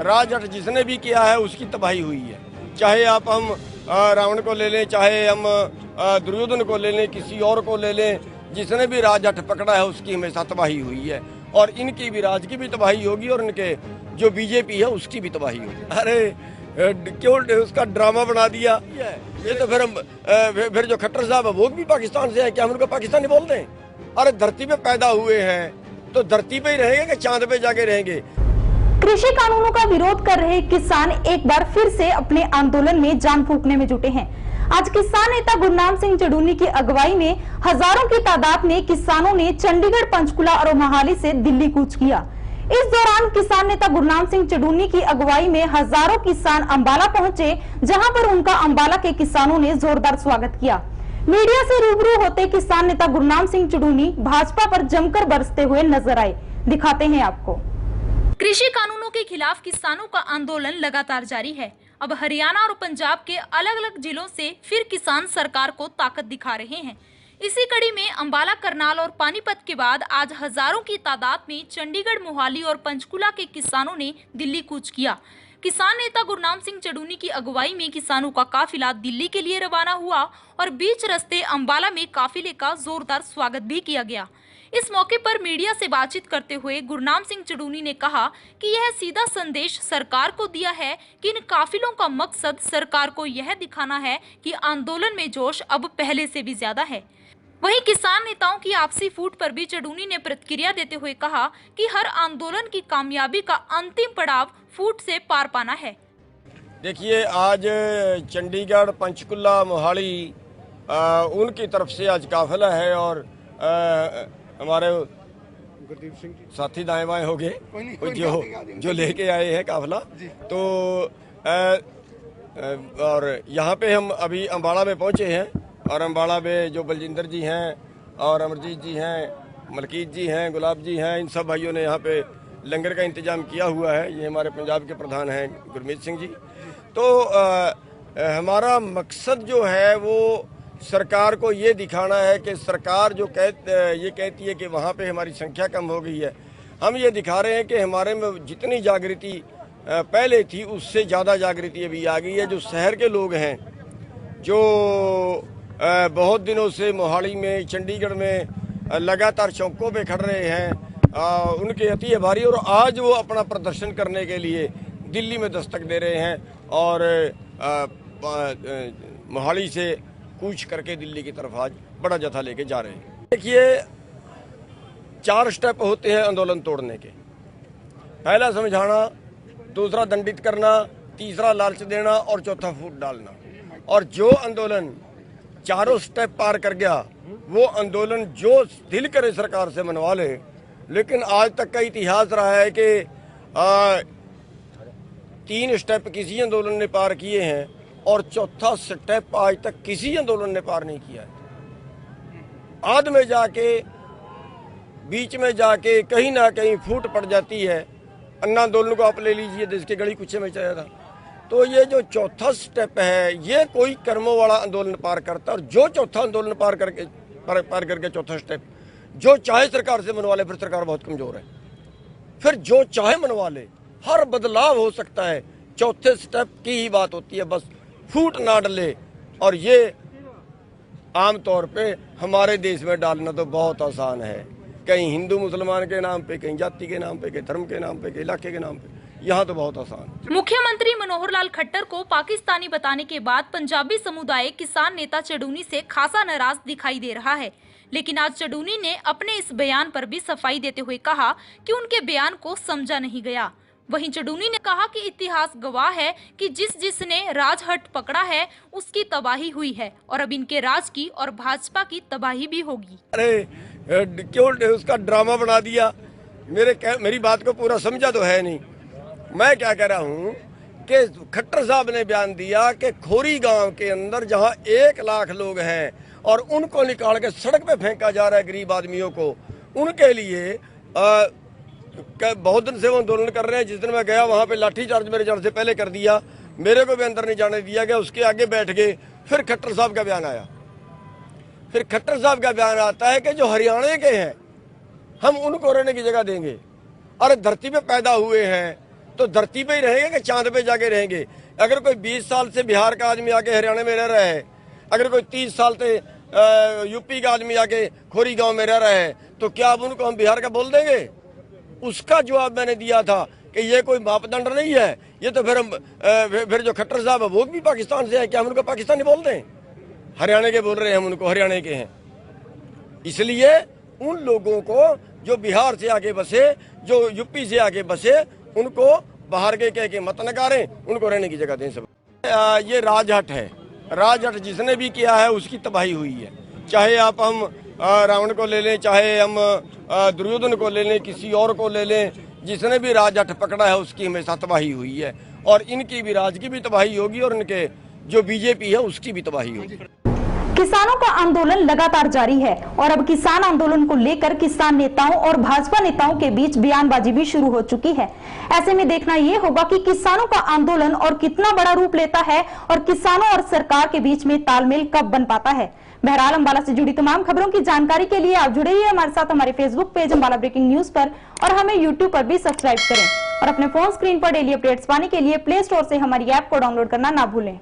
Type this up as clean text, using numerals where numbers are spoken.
राजहट जिसने भी किया है उसकी तबाही हुई है। चाहे आप हम रावण को ले लें, चाहे हम दुर्योधन को ले लें, किसी और को ले लें, जिसने भी राजहट पकड़ा है उसकी हमेशा तबाही हुई है। और इनकी भी राज की भी तबाही होगी और इनके जो बीजेपी है उसकी भी तबाही होगी। अरे क्यों उसका ड्रामा बना दिया? ये तो फिर जो खट्टर साहब है वो भी पाकिस्तान से है, क्या हम उनको पाकिस्तानी बोलते हैं? अरे धरती पे पैदा हुए हैं तो धरती पे ही रहेंगे कि चांद पे जाके रहेंगे? कृषि कानूनों का विरोध कर रहे किसान एक बार फिर से अपने आंदोलन में जान फूंकने में जुटे हैं। आज किसान नेता गुरनाम सिंह चडूनी की अगुवाई में हजारों की तादाद में किसानों ने चंडीगढ़, पंचकुला और मोहाली से दिल्ली कूच किया। इस दौरान किसान नेता गुरनाम सिंह चडूनी की अगुवाई में हजारों किसान अंबाला पहुंचे, जहां पर उनका अंबाला के किसानों ने जोरदार स्वागत किया। मीडिया से रूबरू होते किसान नेता गुरनाम सिंह चडूनी भाजपा पर जमकर बरसते हुए नजर आए। दिखाते हैं आपको। कृषि कानूनों के खिलाफ किसानों का आंदोलन लगातार जारी है। अब हरियाणा और पंजाब के अलग अलग जिलों से फिर किसान सरकार को ताकत दिखा रहे हैं। इसी कड़ी में अंबाला, करनाल और पानीपत के बाद आज हजारों की तादाद में चंडीगढ़, मोहाली और पंचकुला के किसानों ने दिल्ली कूच किया। किसान नेता गुरनाम सिंह चडूनी की अगुवाई में किसानों का काफिला दिल्ली के लिए रवाना हुआ और बीच रास्ते अंबाला में काफिले का जोरदार स्वागत भी किया गया। इस मौके पर मीडिया से बातचीत करते हुए गुरनाम सिंह चडूनी ने कहा कि यह सीधा संदेश सरकार को दिया है कि इन काफिलों का मकसद सरकार को यह दिखाना है कि आंदोलन में जोश अब पहले से भी ज्यादा है। वहीं किसान नेताओं की आपसी फूट पर भी चडूनी ने प्रतिक्रिया देते हुए कहा कि हर आंदोलन की कामयाबी का अंतिम पड़ाव फूट से पार पाना है। देखिए, आज चंडीगढ़, पंचकुला, मोहाली उनकी तरफ से आज काफिला है और हमारे गुरदीप सिंह साथी दाएं बाएं हो गए जो लेके आए हैं काफिला। तो और यहाँ पे हम अभी अंबाला में पहुँचे हैं और अंबाला में जो बलजिंदर जी हैं और अमरजीत जी हैं, मलकीत जी हैं, गुलाब जी हैं, इन सब भाइयों ने यहाँ पे लंगर का इंतजाम किया हुआ है। ये हमारे पंजाब के प्रधान हैं गुरमीत सिंह जी। तो हमारा मकसद जो है वो सरकार को ये दिखाना है कि सरकार जो ये कहती है कि वहाँ पे हमारी संख्या कम हो गई है, हम ये दिखा रहे हैं कि हमारे में जितनी जागृति पहले थी उससे ज़्यादा जागृति अभी आ गई है। जो शहर के लोग हैं, जो बहुत दिनों से मोहाली में, चंडीगढ़ में लगातार चौकों पे खड़ रहे हैं, उनके अति आभारी और आज वो अपना प्रदर्शन करने के लिए दिल्ली में दस्तक दे रहे हैं और मोहाली से कूच करके दिल्ली की तरफ आज बड़ा जत्था लेके जा रहे हैं। देखिए, 4 स्टेप होते हैं आंदोलन तोड़ने के। पहला समझाना, दूसरा दंडित करना, तीसरा लालच देना और चौथा फूट डालना। और जो आंदोलन चारों स्टेप पार कर गया वो आंदोलन जो दिल करे सरकार से मनवा ले। लेकिन आज तक का इतिहास रहा है कि 3 स्टेप किसी आंदोलन ने पार किए हैं और चौथा स्टेप आज तक किसी आंदोलन ने पार नहीं किया है। आध में जाके, बीच में जाके कहीं ना कहीं फूट पड़ जाती है। अन्ना आंदोलन को आप ले लीजिए, देश के गली कुचे में चला था। तो ये जो चौथा स्टेप है ये कोई कर्मों वाला आंदोलन पार करता है। और जो चौथा आंदोलन पार करके चौथा स्टेप जो चाहे सरकार से मनवा ले, फिर सरकार बहुत कमजोर है। फिर जो चाहे मनवा ले, हर बदलाव हो सकता है। चौथे स्टेप की ही बात होती है, बस फूट ना डले। और ये आमतौर पे हमारे देश में डालना तो बहुत आसान है, कहीं हिंदू मुसलमान के नाम पे, कहीं जाति के नाम पे, कहीं धर्म के नाम पे, कहीं इलाके के नाम पे। यहाँ तो बहुत आसान। मुख्यमंत्री मनोहर लाल खट्टर को पाकिस्तानी बताने के बाद पंजाबी समुदाय किसान नेता चडूनी से खासा नाराज दिखाई दे रहा है। लेकिन आज चडूनी ने अपने इस बयान पर भी सफाई देते हुए कहा कि उनके बयान को समझा नहीं गया। वहीं चडूनी ने कहा कि इतिहास गवाह है कि जिसने राजहट पकड़ा है उसकी तबाही हुई है और अब इनके राज की और भाजपा की तबाही भी होगी। अरे क्यों उसका ड्रामा बना दिया? मेरी बात को पूरा समझा तो है नहीं। मैं क्या कह रहा हूँ कि खट्टर साहब ने बयान दिया कि खोरी गांव के अंदर जहाँ 1 लाख लोग हैं और उनको निकाल के सड़क पे फेंका जा रहा है, गरीब आदमियों को, उनके लिए बहुत दिन से वो आंदोलन कर रहे हैं। जिस दिन मैं गया वहाँ पे लाठीचार्ज मेरे जाने से पहले कर दिया, मेरे को भी अंदर नहीं जाने दिया गया। उसके आगे बैठ गए। फिर खट्टर साहब का बयान आया। फिर खट्टर साहब का बयान आता है कि जो हरियाणा के हैं हम उनको रहने की जगह देंगे। अरे धरती पे पैदा हुए हैं तो धरती पे ही रहेंगे कि चांद पे जाके रहेंगे? अगर कोई 20 साल से बिहार का आदमी आके हरियाणा में रह रहा है, अगर कोई 30 साल से यूपी का आदमी आके खोरी गांव में रह रहा है, तो क्या अब उनको हम बिहार का बोल देंगे? उसका जवाब मैंने दिया था कि ये कोई मापदंड नहीं है, ये तो फिर जो खट्टर साहब है वो भी पाकिस्तान से है, क्या हम उनको पाकिस्तानी बोलते हैं? हरियाणा के बोल रहे हैं, हम उनको हरियाणा के हैं। इसलिए उन लोगों को जो बिहार से आके बसे, जो यूपी से आके बसे, उनको बाहर के कह के मत नकारें, उनको रहने की जगह दें। सब ये राजहट है, राजहट जिसने भी किया है उसकी तबाही हुई है। चाहे आप हम रावण को ले लें, चाहे हम दुर्योधन को ले लें, किसी और को ले लें, जिसने भी राजहट पकड़ा है उसकी हमेशा तबाही हुई है। और इनकी भी, राज की भी तबाही होगी और इनके जो बीजेपी है उसकी भी तबाही होगी। किसानों का आंदोलन लगातार जारी है और अब किसान आंदोलन को लेकर किसान नेताओं और भाजपा नेताओं के बीच बयानबाजी भी शुरू हो चुकी है। ऐसे में देखना ये होगा कि किसानों का आंदोलन और कितना बड़ा रूप लेता है और किसानों और सरकार के बीच में तालमेल कब बन पाता है। बहरहाल अंबाला से जुड़ी तमाम खबरों की जानकारी के लिए आप जुड़े रहिए हमारे साथ हमारे Facebook page Ambala breaking news पर और हमें यूट्यूब पर भी सब्सक्राइब करें और अपने फोन स्क्रीन पर डेली अपडेट्स पाने के लिए प्ले स्टोर से हमारी ऐप को डाउनलोड करना ना भूलें।